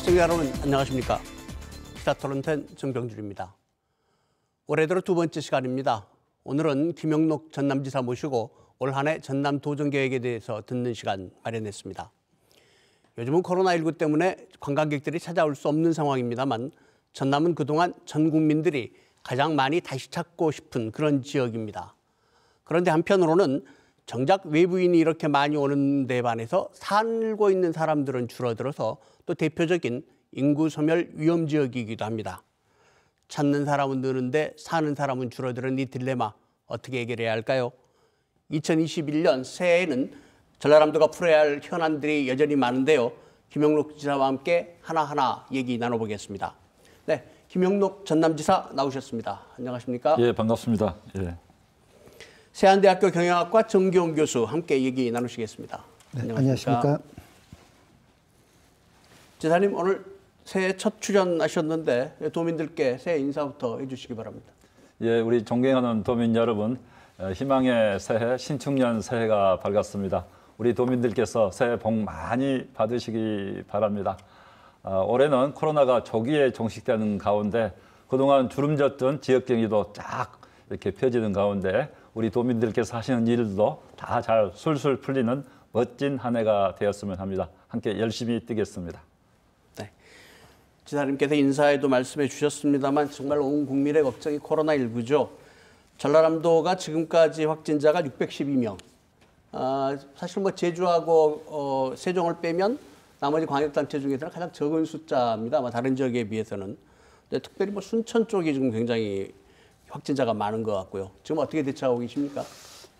시청자 여러분 안녕하십니까. 기사토론텐 정병준입니다. 올해 들어 두 번째 시간입니다. 오늘은 김영록 전남지사 모시고 올 한 해 전남 도정 계획에 대해서 듣는 시간 마련했습니다. 요즘은 코로나19 때문에 관광객들이 찾아올 수 없는 상황입니다만 전남은 그동안 전 국민들이 가장 많이 다시 찾고 싶은 그런 지역입니다. 그런데 한편으로는 정작 외부인이 이렇게 많이 오는 데 반해서 살고 있는 사람들은 줄어들어서 또 대표적인 인구 소멸 위험 지역이기도 합니다. 찾는 사람은 느는데 사는 사람은 줄어드는 이 딜레마 어떻게 해결해야 할까요? 2021년 새해에는 전라남도가 풀어야 할 현안들이 여전히 많은데요. 김영록 지사와 함께 하나하나 얘기 나눠보겠습니다. 네, 김영록 전남지사 나오셨습니다. 안녕하십니까? 예, 반갑습니다. 예. 세안대학교 경영학과 정기용 교수 함께 얘기 나누시겠습니다. 네, 안녕하십니까? 지사님 오늘 새해 첫 출연하셨는데 도민들께 새해 인사부터 해주시기 바랍니다. 예, 우리 존경하는 도민 여러분, 희망의 새해, 신축년 새해가 밝았습니다. 우리 도민들께서 새해 복 많이 받으시기 바랍니다. 올해는 코로나가 조기에 종식되는 가운데 그동안 주름졌던 지역 경기도 쫙 이렇게 펴지는 가운데 우리 도민들께서 하시는 일도 다 잘 술술 풀리는 멋진 한 해가 되었으면 합니다. 함께 열심히 뛰겠습니다. 네, 지사님께서 인사에도 말씀해 주셨습니다만 정말 온 국민의 걱정이 코로나19죠. 전라남도가 지금까지 확진자가 612명. 사실 뭐 제주하고 세종을 빼면 나머지 광역단체 중에서는 가장 적은 숫자입니다. 아마 다른 지역에 비해서는. 근데 특별히 뭐 순천 쪽이 지금 굉장히 확진자가 많은 것 같고요. 지금 어떻게 대처하고 계십니까?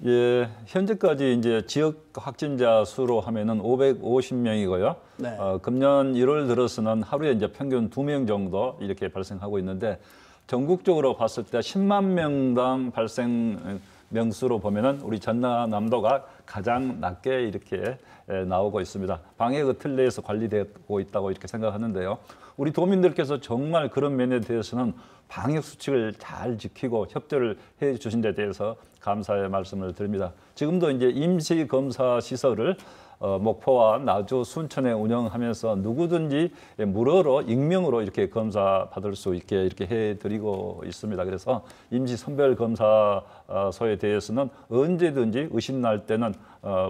예, 현재까지 이제 지역 확진자 수로 하면은 550명이고요. 네. 금년 1월 들어서는 하루에 이제 평균 2명 정도 이렇게 발생하고 있는데 전국적으로 봤을 때 10만 명당 발생 명수로 보면은 우리 전라남도가 가장 낮게 이렇게 나오고 있습니다. 방역의 틀 내에서 관리되고 있다고 이렇게 생각하는데요. 우리 도민들께서 정말 그런 면에 대해서는 방역 수칙을 잘 지키고 협조를 해 주신 데 대해서 감사의 말씀을 드립니다. 지금도 이제 임시 검사 시설을 목포와 나주, 순천에 운영하면서 누구든지 무료로 익명으로 이렇게 검사 받을 수 있게 이렇게 해드리고 있습니다. 그래서 임시 선별 검사소에 대해서는 언제든지 의심 날 때는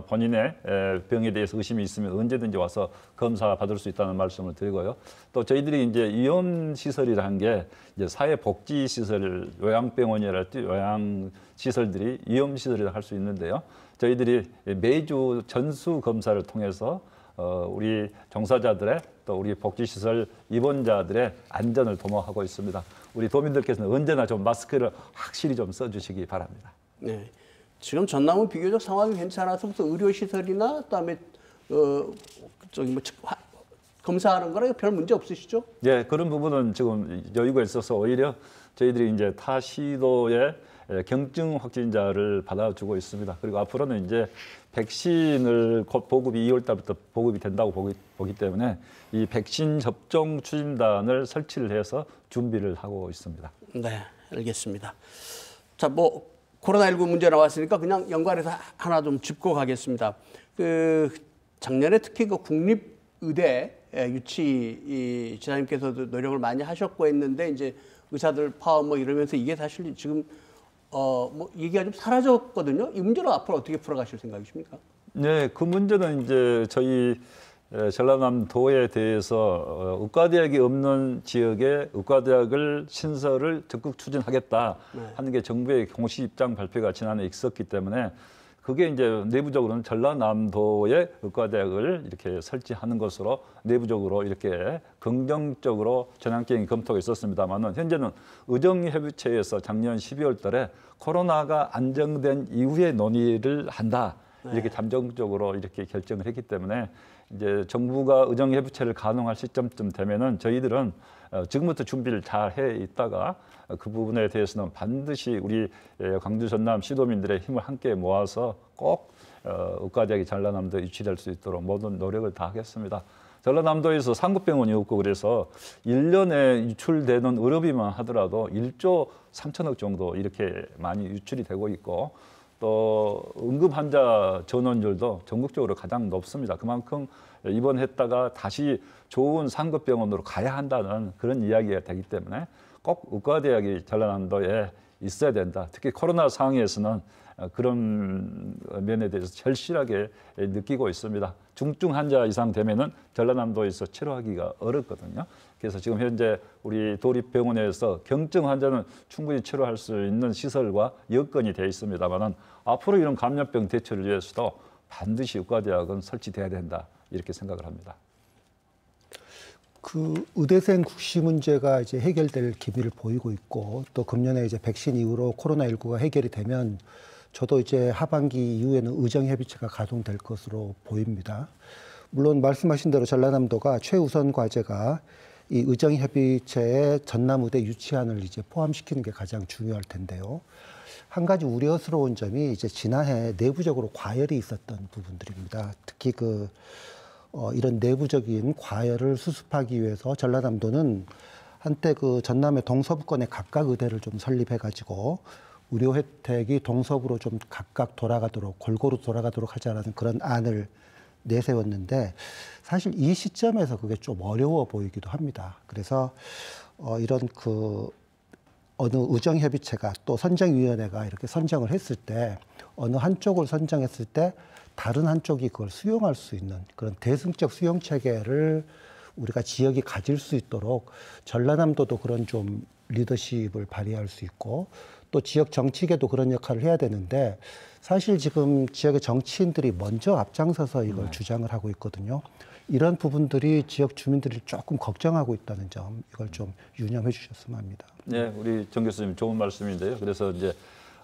본인의 병에 대해서 의심이 있으면 언제든지 와서 검사 받을 수 있다는 말씀을 드리고요. 또 저희들이 이제 위험 시설이라는 게 이제 사회복지 시설, 요양병원이랄지 요양 시설들이 위험 시설이라 할 수 있는데요. 저희들이 매주 전수 검사를 통해서 우리 종사자들의 또 우리 복지시설 입원자들의 안전을 도모하고 있습니다. 우리 도민들께서는 언제나 좀 마스크를 확실히 좀 써주시기 바랍니다. 네, 지금 전남은 비교적 상황이 괜찮아서 무슨 의료시설이나 그다음에 저기 뭐 검사하는 거랑 별 문제 없으시죠? 네, 그런 부분은 지금 여유가 있어서 오히려 저희들이 이제 타 시도의 경증 확진자를 받아주고 있습니다. 그리고 앞으로는 이제 백신을 곧 보급이 2월 달부터 보급이 된다고 보기 때문에 이 백신 접종 추진단을 설치를 해서 준비를 하고 있습니다. 네, 알겠습니다. 자, 뭐 코로나19 문제 나왔으니까 그냥 연관해서 하나 좀 짚고 가겠습니다. 작년에 특히 그 국립의대 유치 지사님께서도 노력을 많이 하셨고 했는데 이제 의사들 파업 뭐 이러면서 이게 사실 지금 뭐 얘기가 좀 사라졌거든요. 이 문제는 앞으로 어떻게 풀어가실 생각이십니까? 네, 그 문제는 이제 저희 전라남도에 대해서 의과대학이 없는 지역에 의과대학을 신설을 적극 추진하겠다 하는 게 정부의 공식 입장 발표가 지난해 있었기 때문에 그게 이제 내부적으로는 전라남도의 의과대학을 이렇게 설치하는 것으로 내부적으로 이렇게 긍정적으로 전향적인 검토가 있었습니다만은 현재는 의정협의체에서 작년 12월 달에 코로나가 안정된 이후에 논의를 한다. 이렇게 잠정적으로 이렇게 결정을 했기 때문에 이제 정부가 의정협의체를 가동할 시점쯤 되면은 저희들은 지금부터 준비를 잘 해 있다가 그 부분에 대해서는 반드시 우리 광주 전남 시도민들의 힘을 함께 모아서 꼭 의과대학이 전라남도에 유치될 수 있도록 모든 노력을 다하겠습니다. 전라남도에서 상급병원이 없고 그래서 1년에 유출되는 의료비만 하더라도 1조 3천억 정도 이렇게 많이 유출이 되고 있고 또 응급 환자 전원율도 전국적으로 가장 높습니다. 그만큼 입원했다가 다시 좋은 상급 병원으로 가야 한다는 그런 이야기가 되기 때문에 꼭 의과대학이 전라남도에 있어야 된다. 특히 코로나 상황에서는 그런 면에 대해서 절실하게 느끼고 있습니다. 중증 환자 이상 되면은 전라남도에서 치료하기가 어렵거든요. 그래서 지금 현재 우리 도립병원에서 경증 환자는 충분히 치료할 수 있는 시설과 여건이 되어 있습니다만은 앞으로 이런 감염병 대처를 위해서도 반드시 의과대학은 설치돼야 된다 이렇게 생각을 합니다. 그 의대생 국시 문제가 이제 해결될 기미를 보이고 있고 또 금년에 이제 백신 이후로 코로나19가 해결이 되면 저도 이제 하반기 이후에는 의정협의체가 가동될 것으로 보입니다. 물론 말씀하신 대로 전라남도가 최우선 과제가 이 의정협의체의 전남의대 유치안을 이제 포함시키는 게 가장 중요할 텐데요. 한 가지 우려스러운 점이 이제 지난해 내부적으로 과열이 있었던 부분들입니다. 특히 이런 내부적인 과열을 수습하기 위해서 전라남도는 한때 그 전남의 동서부권에 각각 의대를 좀 설립해가지고 의료 혜택이 동서부로 좀 각각 돌아가도록 골고루 돌아가도록 하자라는 그런 안을 내세웠는데 사실 이 시점에서 그게 좀 어려워 보이기도 합니다. 그래서 이런 어느 의정협의체가 또 선정위원회가 이렇게 선정을 했을 때 어느 한쪽을 선정했을 때 다른 한쪽이 그걸 수용할 수 있는 그런 대승적 수용 체계를 우리가 지역이 가질 수 있도록 전라남도도 그런 좀 리더십을 발휘할 수 있고 또 지역 정치계도 그런 역할을 해야 되는데 사실 지금 지역의 정치인들이 먼저 앞장서서 이걸 주장을 하고 있거든요. 이런 부분들이 지역 주민들이 조금 걱정하고 있다는 점 이걸 좀 유념해 주셨으면 합니다. 네, 우리 정 교수님 좋은 말씀인데요. 그래서 이제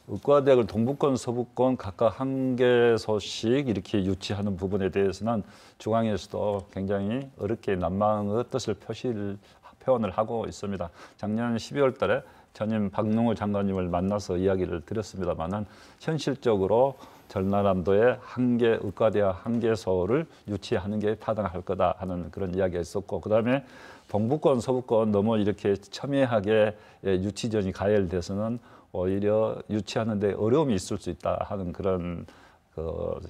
의과대학을 동부권, 서부권 각각 한 개소씩 이렇게 유치하는 부분에 대해서는 중앙에서도 굉장히 어렵게 난망의 뜻을 표현을 하고 있습니다. 작년 12월 달에 전임 박능호 장관님을 만나서 이야기를 드렸습니다만은 현실적으로 전라남도에 의과대학 한 개소를 유치하는 게 타당할 거다 하는 그런 이야기가 있었고 그다음에 동부권, 서부권 너무 이렇게 첨예하게 유치전이 가열돼서는 오히려 유치하는 데 어려움이 있을 수 있다 하는 그런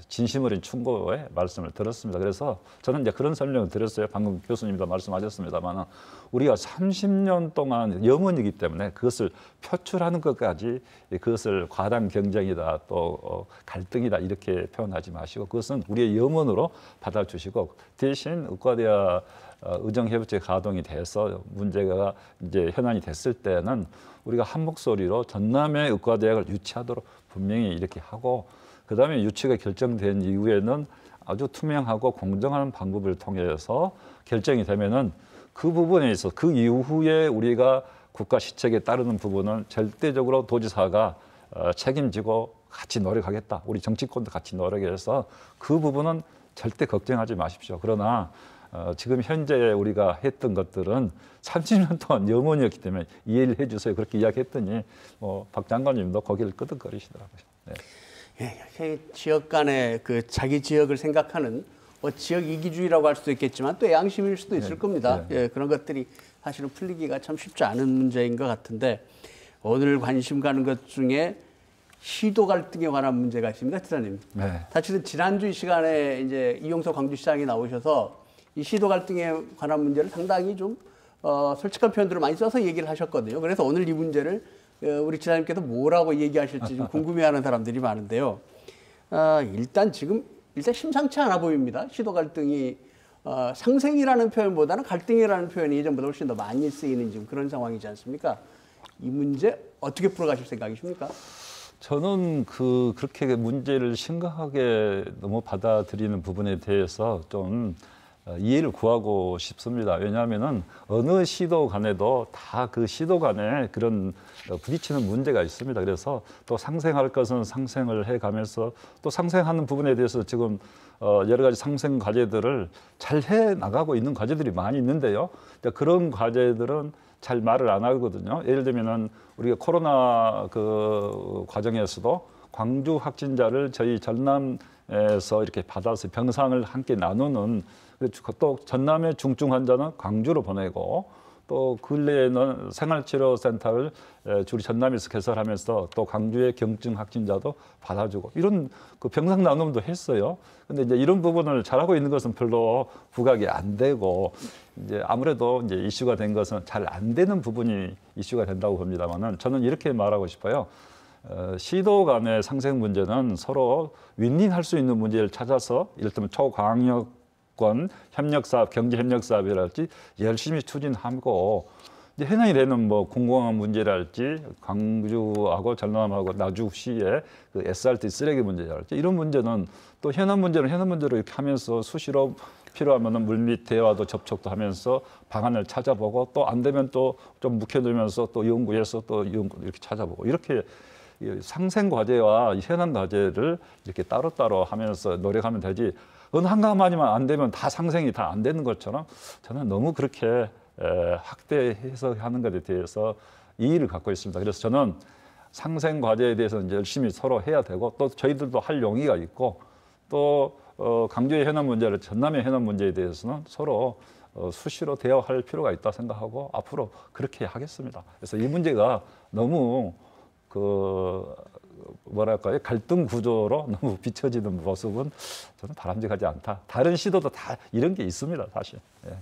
진심 어린 충고의 말씀을 들었습니다. 그래서 저는 이제 그런 설명을 드렸어요. 방금 교수님도 말씀하셨습니다만 우리가 30년 동안 염원이기 때문에 그것을 표출하는 것까지 그것을 과당 경쟁이다 또 갈등이다 이렇게 표현하지 마시고 그것은 우리의 염원으로 받아주시고 대신 의과대학 의정협의체 가동이 돼서 문제가 이제 현안이 됐을 때는 우리가 한 목소리로 전남의 의과대학을 유치하도록 분명히 이렇게 하고 그다음에 유치가 결정된 이후에는 아주 투명하고 공정한 방법을 통해서 결정이 되면은 그 부분에 있어서 그 이후에 우리가 국가 시책에 따르는 부분은 절대적으로 도지사가 책임지고 같이 노력하겠다. 우리 정치권도 같이 노력해서 그 부분은 절대 걱정하지 마십시오. 그러나 지금 현재 우리가 했던 것들은 30년 동안 염원이었기 때문에 이해를 해주세요. 그렇게 이야기했더니 박 장관님도 고개를 끄덕거리시더라고요. 네. 예, 지역 간의 그 자기 지역을 생각하는 지역 이기주의라고 할 수도 있겠지만 또 양심일 수도 있을 겁니다. 예, 그런 것들이 사실은 풀리기가 참 쉽지 않은 문제인 것 같은데 오늘 관심 가는 것 중에 시도 갈등에 관한 문제가 있습니다, 지사님. 네. 사실은 지난주 이 시간에 이제 이용서 광주시장이 나오셔서 이 시도 갈등에 관한 문제를 상당히 좀 솔직한 표현들을 많이 써서 얘기를 하셨거든요. 그래서 오늘 이 문제를 우리 지사님께서 뭐라고 얘기하실지 좀 궁금해하는 사람들이 많은데요. 일단 심상치 않아 보입니다. 시도 갈등이 상생이라는 표현보다는 갈등이라는 표현이 예전보다 훨씬 더 많이 쓰이는 지금 그런 상황이지 않습니까? 이 문제 어떻게 풀어가실 생각이십니까? 저는 그렇게 문제를 심각하게 너무 받아들이는 부분에 대해서 좀 이해를 구하고 싶습니다. 왜냐하면은 어느 시도 간에도 다 그 시도 간에 그런 부딪히는 문제가 있습니다. 그래서 또 상생할 것은 상생을 해가면서 또 상생하는 부분에 대해서 지금 여러 가지 상생 과제들을 잘 해 나가고 있는 과제들이 많이 있는데요. 그런 과제들은 잘 말을 안 하거든요. 예를 들면은 우리가 코로나 그 과정에서도 광주 확진자를 저희 전남에서 이렇게 받아서 병상을 함께 나누는 또 전남의 중증 환자는 광주로 보내고 또 근래에는 생활치료센터를 주로 전남에서 개설하면서 또 광주의 경증 확진자도 받아주고 이런 그 병상 나눔도 했어요. 근데 이제 이런 부분을 잘하고 있는 것은 별로 부각이 안 되고 이제 아무래도 이제 이슈가 된 것은 잘 안 되는 부분이 이슈가 된다고 봅니다만은 저는 이렇게 말하고 싶어요. 시도 간의 상생 문제는 서로 윈윈할 수 있는 문제를 찾아서 이를테면 초광역권 협력사업, 경제협력사업이랄지 열심히 추진하고 이제 해당이 되는 뭐 공공항 문제랄지 광주하고 전남하고 나주시의 그 SRT 쓰레기 문제랄지 이런 문제는 또 현안 문제는 현안 문제로 이렇게 하면서 수시로 필요하면은 물밑 대화도 접촉도 하면서 방안을 찾아보고 또 안 되면 또 좀 묵혀두면서 또 연구해서 또 이렇게 찾아보고 이렇게 상생 과제와 현안 과제를 이렇게 따로따로 하면서 노력하면 되지 어느 한 가지만 안 되면 다 상생이 다 안 되는 것처럼 저는 너무 그렇게 확대해서 하는 것에 대해서 이의를 갖고 있습니다. 그래서 저는 상생 과제에 대해서 이제 열심히 서로 해야 되고 또 저희들도 할 용의가 있고 또 강주의 현안 문제를 전남의 현안 문제에 대해서는 서로 수시로 대화할 필요가 있다 생각하고 앞으로 그렇게 하겠습니다. 그래서 이 문제가 너무 그 뭐랄까요 갈등 구조로 너무 비춰지는 모습은 저는 바람직하지 않다. 다른 시도도 다 이런 게 있습니다, 사실. 예.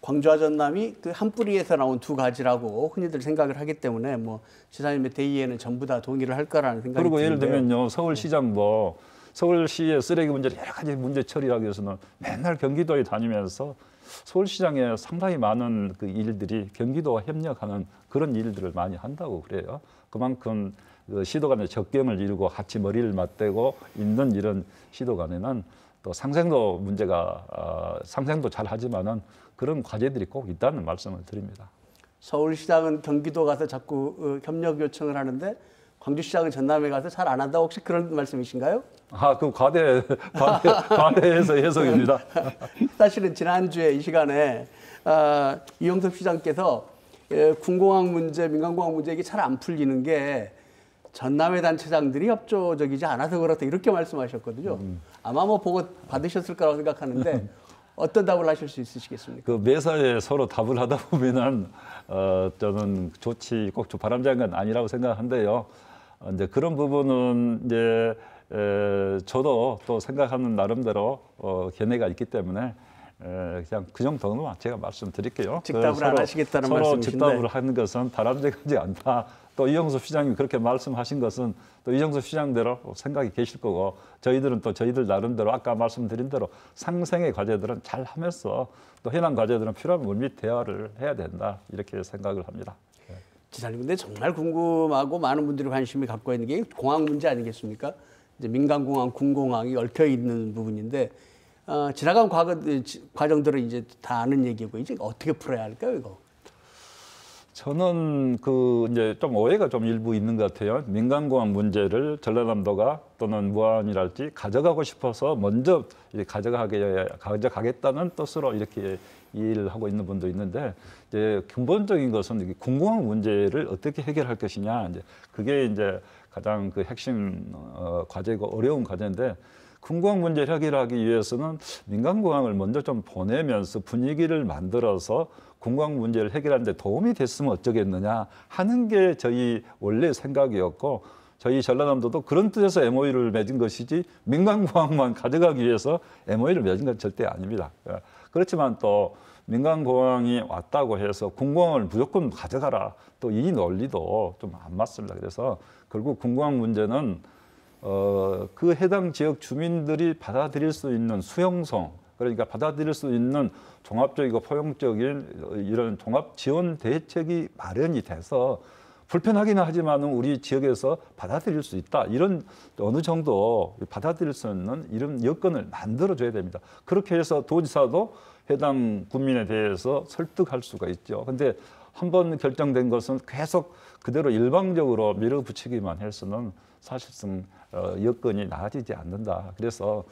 광주와 전남이 그 한 뿌리에서 나온 두 가지라고 흔히들 생각을 하기 때문에 뭐 지사님의 대의에는 전부 다 동의를 할 거라는 생각이 그리고 드는데요. 예를 들면요, 서울시장도 서울시의 쓰레기 문제를 여러 가지 문제 처리하기 위해서는 맨날 경기도에 다니면서 서울시장에 상당히 많은 그 일들이 경기도와 협력하는 그런 일들을 많이 한다고 그래요. 그만큼 그 시도 간의 적경을 이루고 같이 머리를 맞대고 있는 이런 시도 간에는 또 상생도 문제가 상생도 잘 하지만은 그런 과제들이 꼭 있다는 말씀을 드립니다. 서울시장은 경기도 가서 자꾸 협력 요청을 하는데 광주시장은 전남에 가서 잘 안 한다. 혹시 그런 말씀이신가요? 아, 그 과대해서 해석입니다. 사실은 지난주에 이 시간에 이용섭 시장께서 군공항 문제, 민간공항 문제 이게 잘 안 풀리는 게 전남의 단체장들이 협조적이지 않아서 그렇다 이렇게 말씀하셨거든요. 아마 뭐 보고 받으셨을 거라고 생각하는데 어떤 답을 하실 수 있으시겠습니까? 그 매사에 서로 답을 하다 보면은 저는 좋지 꼭 바람직한 건 아니라고 생각하는데요. 이제 그런 부분은 이제 저도 또 생각하는 나름대로 견해가 있기 때문에 그냥 그 정도는 제가 말씀드릴게요. 직답을 안 하시겠다는 서로 말씀이신데. 직답을 하는 것은 바람직하지 않다. 또 이영수 시장님이 그렇게 말씀하신 것은 또 이영수 시장대로 생각이 계실 거고 저희들은 또 저희들 나름대로 아까 말씀드린 대로 상생의 과제들은 잘 하면서 또 현안 과제들은 필요하면 물밑 대화를 해야 된다 이렇게 생각을 합니다. 지사님, 근데 정말 궁금하고 많은 분들이 관심이 갖고 있는 게 공항 문제 아니겠습니까? 이제 민간공항, 군공항이 얽혀 있는 부분인데 지나간 과정들은 이제 다 아는 얘기고 이제 어떻게 풀어야 할까요, 이거? 저는 그 이제 좀 오해가 좀 일부 있는 것 같아요. 민간공항 문제를 전라남도가 또는 무안이랄지 가져가고 싶어서 먼저 가져가겠다는 뜻으로 이렇게 일을 하고 있는 분도 있는데 이제 근본적인 것은 군공항 문제를 어떻게 해결할 것이냐 이제 그게 이제 가장 그 핵심 과제고 어려운 과제인데. 군공항 문제를 해결하기 위해서는 민간공항을 먼저 좀 보내면서 분위기를 만들어서 군공항 문제를 해결하는 데 도움이 됐으면 어쩌겠느냐 하는 게 저희 원래 생각이었고 저희 전라남도도 그런 뜻에서 MOU를 맺은 것이지 민간공항만 가져가기 위해서 MOU를 맺은 건 절대 아닙니다. 그렇지만 또 민간공항이 왔다고 해서 군공항을 무조건 가져가라 또 이 논리도 좀 안 맞습니다. 그래서 결국 군공항 문제는 그 해당 지역 주민들이 받아들일 수 있는 수용성, 그러니까 받아들일 수 있는 종합적이고 포용적인 이런 종합 지원 대책이 마련이 돼서 불편하긴 하지만 우리 지역에서 받아들일 수 있다. 이런 어느 정도 받아들일 수 있는 이런 여건을 만들어줘야 됩니다. 그렇게 해서 도지사도 해당 군민에 대해서 설득할 수가 있죠. 근데 한번 결정된 것은 계속 그대로 일방적으로 밀어붙이기만 해서는 사실상 여건이 나아지지 않는다. 그래서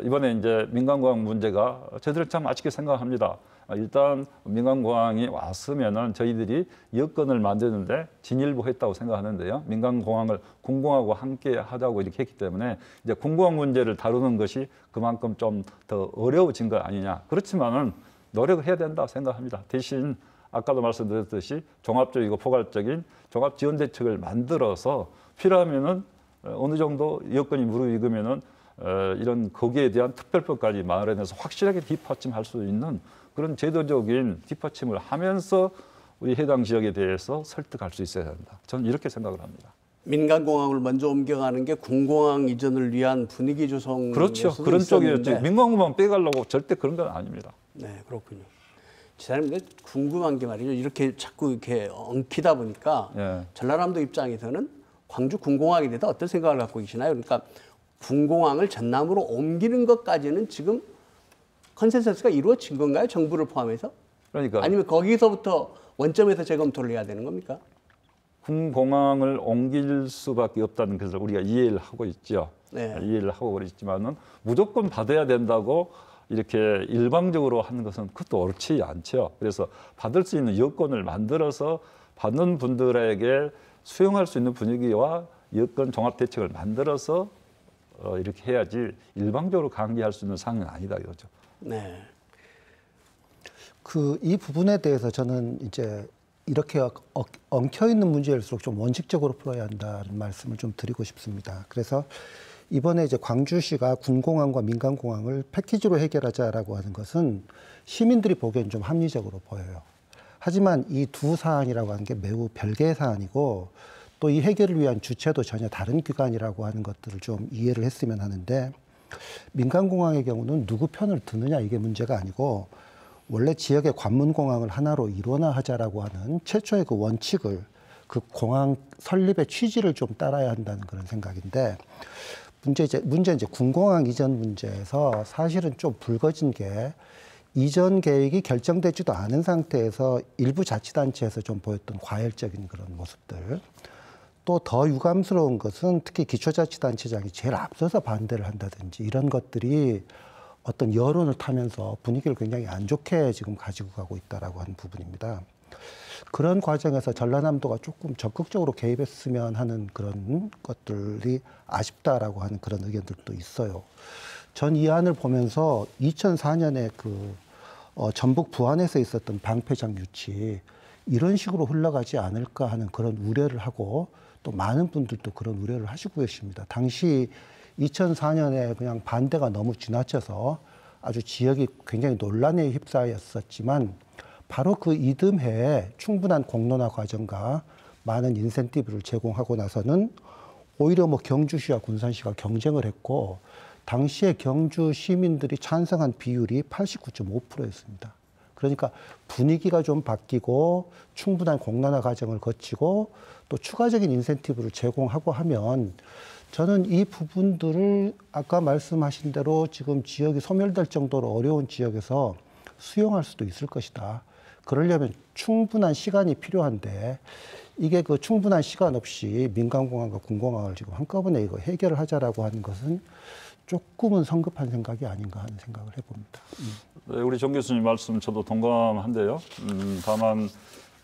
이번에 이제 민간공항 문제가 저희들 참 아쉽게 생각합니다. 일단 민간공항이 왔으면은 저희들이 여건을 만드는데 진일보했다고 생각하는데요. 민간공항을 군공항하고 함께 하자고 이렇게 했기 때문에 이제 군공항 문제를 다루는 것이 그만큼 좀 더 어려워진 거 아니냐. 그렇지만은 노력을 해야 된다 생각합니다. 대신 아까도 말씀드렸듯이 종합적이고 포괄적인 종합 지원 대책을 만들어서 필요하면은 어느 정도 여건이 무르익으면은 이런 거기에 대한 특별법까지 마련해서 확실하게 뒷받침할 수 있는 그런 제도적인 뒷받침을 하면서 우리 해당 지역에 대해서 설득할 수 있어야 된다. 저는 이렇게 생각을 합니다. 민간공항을 먼저 옮겨가는 게 군공항 이전을 위한 분위기 조성. 그렇죠. 그런 쪽이었죠. 민간공항 빼가려고 절대 그런 건 아닙니다. 네, 그렇군요. 지사님, 궁금한 게 말이죠. 이렇게 자꾸 이렇게 엉키다 보니까 예. 전라남도 입장에서는 광주 군공항에 대해서 어떤 생각을 갖고 계시나요? 그러니까 군공항을 전남으로 옮기는 것까지는 지금 컨센서스가 이루어진 건가요? 정부를 포함해서? 그러니까 아니면 거기서부터 원점에서 재검토를 해야 되는 겁니까? 군공항을 옮길 수밖에 없다는 것을 우리가 이해를 하고 있죠. 네. 이해를 하고 있지만은 무조건 받아야 된다고 이렇게 일방적으로 하는 것은 그것도 옳지 않죠. 그래서 받을 수 있는 여건을 만들어서 받는 분들에게 수용할 수 있는 분위기와 여건 종합 대책을 만들어서 이렇게 해야지 일방적으로 강제할 수 있는 상황은 아니다 이거죠. 네. 이 부분에 대해서 저는 이제 이렇게 엉켜 있는 문제일수록 좀 원칙적으로 풀어야 한다는 말씀을 좀 드리고 싶습니다. 그래서 이번에 이제 광주시가 군공항과 민간공항을 패키지로 해결하자라고 하는 것은 시민들이 보기엔 좀 합리적으로 보여요. 하지만 이 두 사안이라고 하는 게 매우 별개의 사안이고 또 이 해결을 위한 주체도 전혀 다른 기관이라고 하는 것들을 좀 이해를 했으면 하는데, 민간공항의 경우는 누구 편을 드느냐 이게 문제가 아니고 원래 지역의 관문공항을 하나로 일원화하자라고 하는 최초의 그 원칙을, 그 공항 설립의 취지를 좀 따라야 한다는 그런 생각인데, 문제 이제 군공항 이전 문제에서 사실은 좀 불거진 게 이전 계획이 결정되지도 않은 상태에서 일부 자치단체에서 좀 보였던 과열적인 그런 모습들. 또 더 유감스러운 것은 특히 기초자치단체장이 제일 앞서서 반대를 한다든지 이런 것들이 어떤 여론을 타면서 분위기를 굉장히 안 좋게 지금 가지고 가고 있다라고 하는 부분입니다. 그런 과정에서 전라남도가 조금 적극적으로 개입했으면 하는 그런 것들이 아쉽다라고 하는 그런 의견들도 있어요. 전 이 안을 보면서 2004년에 전북 부안에서 있었던 방패장 유치 이런 식으로 흘러가지 않을까 하는 그런 우려를 하고 또 많은 분들도 그런 우려를 하시고 계십니다. 당시 2004년에 그냥 반대가 너무 지나쳐서 아주 지역이 굉장히 논란에 휩싸였었지만 바로 그 이듬해에 충분한 공론화 과정과 많은 인센티브를 제공하고 나서는 오히려 경주시와 군산시가 경쟁을 했고 당시에 경주 시민들이 찬성한 비율이 89.5%였습니다. 그러니까 분위기가 좀 바뀌고 충분한 공론화 과정을 거치고 또 추가적인 인센티브를 제공하고 하면 저는 이 부분들을 아까 말씀하신 대로 지금 지역이 소멸될 정도로 어려운 지역에서 수용할 수도 있을 것이다. 그러려면 충분한 시간이 필요한데 이게 그 충분한 시간 없이 민간공항과 군공항을 지금 한꺼번에 이거 해결을 하자라고 하는 것은 조금은 성급한 생각이 아닌가 하는 생각을 해봅니다. 네, 우리 정 교수님 말씀 저도 동감한데요. 다만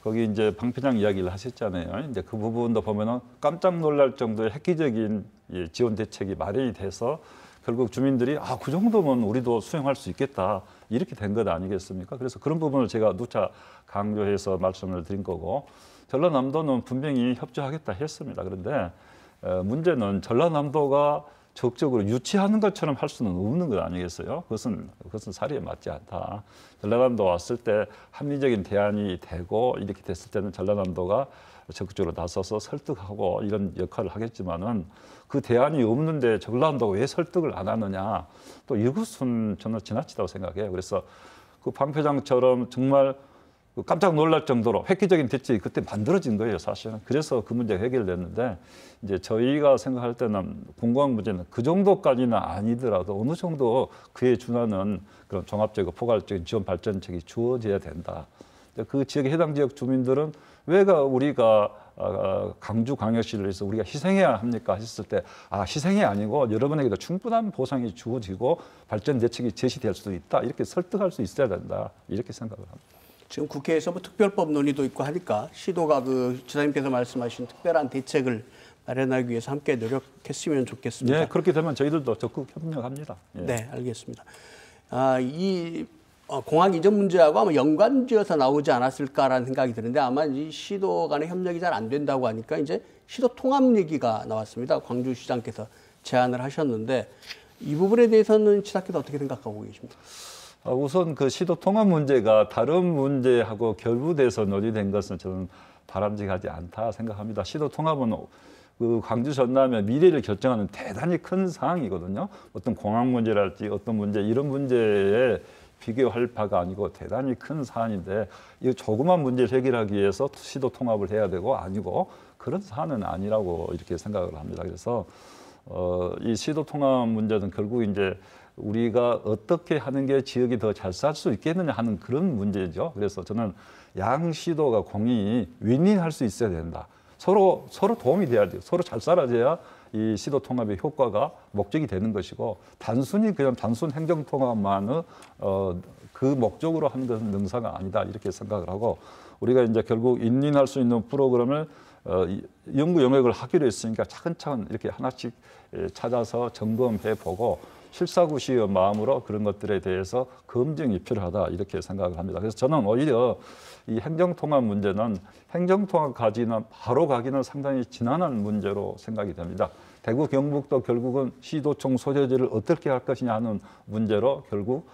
거기 이제 방패장 이야기를 하셨잖아요. 이제 그 부분도 보면은 깜짝 놀랄 정도의 획기적인 지원 대책이 마련이 돼서 결국 주민들이 그 정도면 우리도 수용할 수 있겠다 이렇게 된 것 아니겠습니까? 그래서 그런 부분을 제가 누차 강조해서 말씀을 드린 거고, 전라남도는 분명히 협조하겠다 했습니다. 그런데 문제는 전라남도가 적극적으로 유치하는 것처럼 할 수는 없는 것 아니겠어요? 그것은 사리에 맞지 않다. 전라남도 왔을 때 합리적인 대안이 되고 이렇게 됐을 때는 전라남도가 적극적으로 나서서 설득하고 이런 역할을 하겠지만은 그 대안이 없는데 전라남도가 왜 설득을 안 하느냐, 또 이것은 저는 지나치다고 생각해요. 그래서 그 방패장처럼 정말 깜짝 놀랄 정도로 획기적인 대책이 그때 만들어진 거예요, 사실은. 그래서 그 문제가 해결됐는데, 이제 저희가 생각할 때는 군공항 문제는 그 정도까지는 아니더라도 어느 정도 그에 준하는 그런 종합적이고 포괄적인 지원 발전책이 주어져야 된다. 그 지역의 해당 지역 주민들은 왜가 우리가 강주광역시를 위해서 우리가 희생해야 합니까 하셨을 때 희생이 아니고 여러분에게도 충분한 보상이 주어지고 발전 대책이 제시될 수도 있다. 이렇게 설득할 수 있어야 된다. 이렇게 생각을 합니다. 지금 국회에서 특별법 논의도 있고 하니까 시도가 지사님께서 말씀하신 특별한 대책을 마련하기 위해서 함께 노력했으면 좋겠습니다. 네, 그렇게 되면 저희들도 적극 협력합니다. 예. 네, 알겠습니다. 이 공항 이전 문제하고 아마 연관지어서 나오지 않았을까라는 생각이 드는데 아마 이 시도 간의 협력이 잘 안 된다고 하니까 이제 시도 통합 얘기가 나왔습니다. 광주시장께서 제안을 하셨는데 이 부분에 대해서는 시장께서 어떻게 생각하고 계십니까? 우선 그 시도 통합 문제가 다른 문제하고 결부돼서 논의된 것은 저는 바람직하지 않다 생각합니다. 시도 통합은 그 광주 전남의 미래를 결정하는 대단히 큰 사항이거든요. 어떤 공항 문제랄지 어떤 문제 이런 문제에 비교할 바가 아니고 대단히 큰 사안인데 이 조그만 문제를 해결하기 위해서 시도 통합을 해야 되고 아니고 그런 사안은 아니라고 이렇게 생각을 합니다. 그래서 이 시도 통합 문제는 결국 이제 우리가 어떻게 하는 게 지역이 더 잘 살 수 있겠느냐 하는 그런 문제죠. 그래서 저는 양 시도가 공히 윈윈할 수 있어야 된다. 서로 도움이 돼야 돼요. 서로 잘 살아줘야 이 시도 통합의 효과가 목적이 되는 것이고 단순히 그냥 단순 행정 통합만의 그 목적으로 하는 것은 능사가 아니다 이렇게 생각을 하고 우리가 이제 결국 윈윈할 수 있는 프로그램을 연구 영역을 하기로 했으니까 차근차근 이렇게 하나씩 찾아서 점검해 보고 실사구시의 마음으로 그런 것들에 대해서 검증이 필요하다 이렇게 생각을 합니다. 그래서 저는 오히려 이 행정통합 문제는 행정통합 바로 가기는 상당히 지난한 문제로 생각이 됩니다. 대구 경북도 결국은 시도청 소재지를 어떻게 할 것이냐 하는 문제로 결국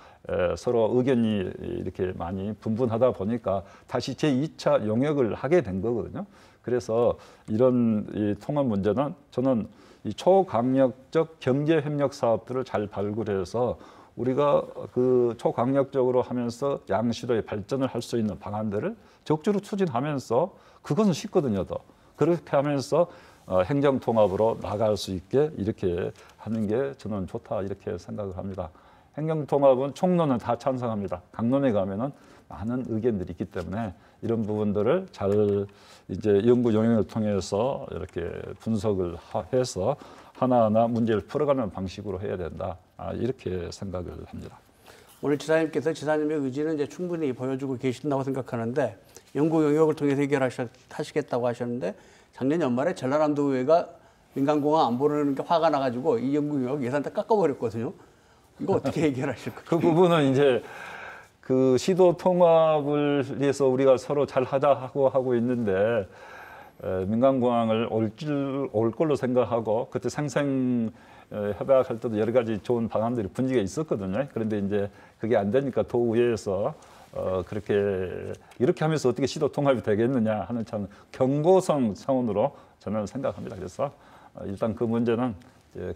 서로 의견이 이렇게 많이 분분하다 보니까 다시 제2차 용역을 하게 된 거거든요. 그래서 이런 이 통합 문제는 저는 이 초강력적 경제협력 사업들을 잘 발굴해서 우리가 그 초강력적으로 하면서 양시도의 발전을 할 수 있는 방안들을 적극적으로 추진하면서 그것은 쉽거든요. 더 그렇게 하면서 행정통합으로 나갈 수 있게 이렇게 하는 게 저는 좋다 이렇게 생각을 합니다. 행정통합은 총론은 다 찬성합니다. 강론에 가면은 많은 의견들이 있기 때문에 이런 부분들을 잘 이제 연구 영역을 통해서 이렇게 분석을 해서 하나하나 문제를 풀어가는 방식으로 해야 된다. 이렇게 생각을 합니다. 오늘 지사님께서 지사님의 의지는 이제 충분히 보여주고 계신다고 생각하는데 연구 영역을 통해서 해결하시겠다고 하셨는데 작년 연말에 전라남도 의회가 민간공항 안 보내는 게 화가 나가지고 이 연구 영역 예산 다 깎아버렸거든요. 이거 어떻게 해결하실 거예요? 그 부분은 이제 그 시도 통합을 위해서 우리가 서로 잘 하자 하고 있는데 민간공항을 올 걸로 생각하고 그때 생생 협약할 때도 여러 가지 좋은 방안들이 분위기가 있었거든요. 그런데 이제 그게 안 되니까 도의회에서 그렇게 이렇게 하면서 어떻게 시도 통합이 되겠느냐 하는 참 경고성 차원으로 저는 생각합니다. 그래서 일단 그 문제는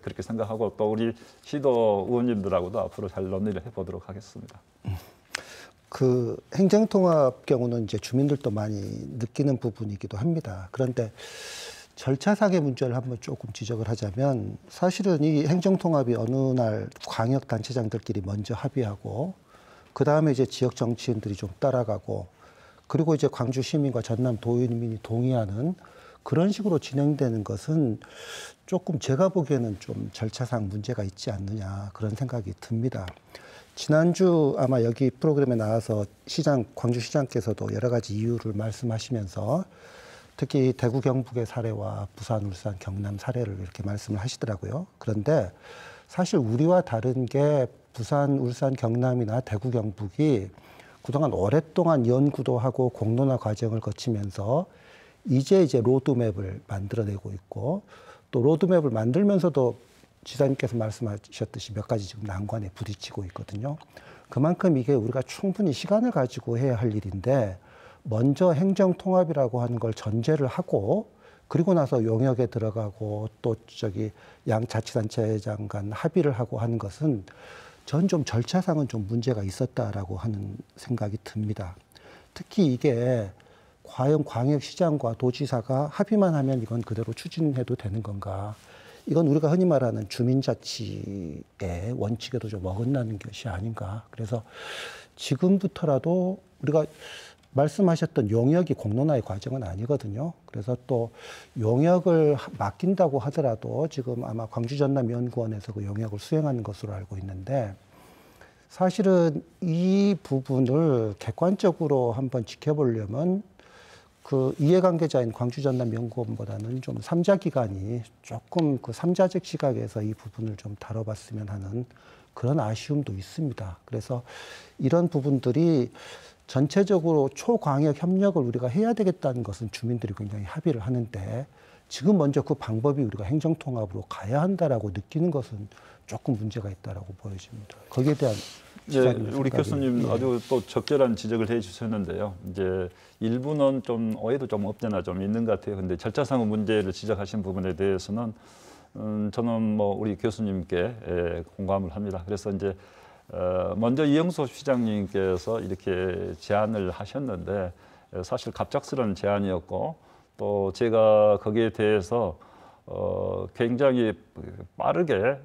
그렇게 생각하고 또 우리 시도 의원님들하고도 앞으로 잘 논의를 해보도록 하겠습니다. 그 행정통합 경우는 이제 주민들도 많이 느끼는 부분이기도 합니다. 그런데 절차상의 문제를 한번 조금 지적을 하자면 사실은 이 행정통합이 어느 날 광역단체장들끼리 먼저 합의하고 그 다음에 이제 지역 정치인들이 좀 따라가고 그리고 이제 광주 시민과 전남 도민이 동의하는 그런 식으로 진행되는 것은 조금 제가 보기에는 좀 절차상 문제가 있지 않느냐 그런 생각이 듭니다. 지난주 아마 여기 프로그램에 나와서 광주시장께서도 여러 가지 이유를 말씀하시면서 특히 대구 경북의 사례와 부산, 울산, 경남 사례를 이렇게 말씀을 하시더라고요. 그런데 사실 우리와 다른 게 부산, 울산, 경남이나 대구, 경북이 그동안 오랫동안 연구도 하고 공론화 과정을 거치면서 이제 로드맵을 만들어내고 있고 또 로드맵을 만들면서도 지사님께서 말씀하셨듯이 몇 가지 지금 난관에 부딪히고 있거든요. 그만큼 이게 우리가 충분히 시간을 가지고 해야 할 일인데 먼저 행정통합이라고 하는 걸 전제를 하고 그리고 나서 용역에 들어가고 또 양 자치단체장 간 합의를 하고 하는 것은 전 좀 절차상은 좀 문제가 있었다라고 하는 생각이 듭니다. 특히 이게 과연 광역시장과 도지사가 합의만 하면 이건 그대로 추진해도 되는 건가? 이건 우리가 흔히 말하는 주민자치의 원칙에도 좀 어긋나는 것이 아닌가. 그래서 지금부터라도 우리가 말씀하셨던 용역이 공론화의 과정은 아니거든요. 그래서 또 용역을 맡긴다고 하더라도 지금 아마 광주전남연구원에서 그 용역을 수행하는 것으로 알고 있는데 사실은 이 부분을 객관적으로 한번 지켜보려면 그 이해관계자인 광주전남연구원보다는 좀 3자 기관이 조금 그 3자적 시각에서 이 부분을 좀 다뤄봤으면 하는 그런 아쉬움도 있습니다. 그래서 이런 부분들이 전체적으로 초광역 협력을 우리가 해야 되겠다는 것은 주민들이 굉장히 합의를 하는데 지금 먼저 그 방법이 우리가 행정통합으로 가야 한다라고 느끼는 것은 조금 문제가 있다라고 보여집니다. 거기에 대한 우리 교수님 아주 또 적절한 지적을 해주셨는데요. 이제 일부는 좀 오해도 좀 없잖아 좀 있는 것 같아요. 근데 절차상 문제를 지적하신 부분에 대해서는 저는 뭐 우리 교수님께 공감을 합니다. 그래서 이제 먼저 이영수 시장님께서 이렇게 제안을 하셨는데 사실 갑작스러운 제안이었고 또 제가 거기에 대해서 굉장히 빠르게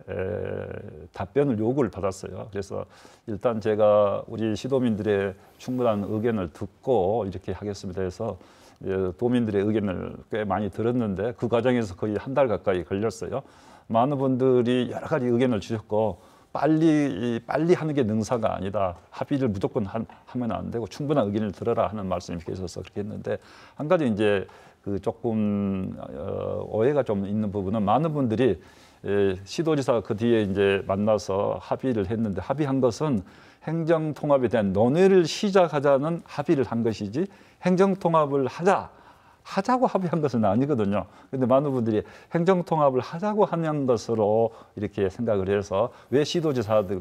답변을 요구를 받았어요. 그래서 일단 제가 우리 시도민들의 충분한 의견을 듣고 이렇게 하겠습니다 해서 도민들의 의견을 꽤 많이 들었는데 그 과정에서 거의 한 달 가까이 걸렸어요. 많은 분들이 여러 가지 의견을 주셨고 빨리 하는 게 능사가 아니다. 합의를 무조건 하면 안 되고 충분한 의견을 들어라 하는 말씀이 계셔서 그렇게 했는데 한 가지 이제 그 조금 오해가 좀 있는 부분은 많은 분들이 시도지사 그 뒤에 이제 만나서 합의를 했는데 합의한 것은 행정통합에 대한 논의를 시작하자는 합의를 한 것이지 행정통합을 하자고 합의한 것은 아니거든요. 근데 많은 분들이 행정통합을 하자고 하는 것으로 이렇게 생각을 해서 왜 시도지사들이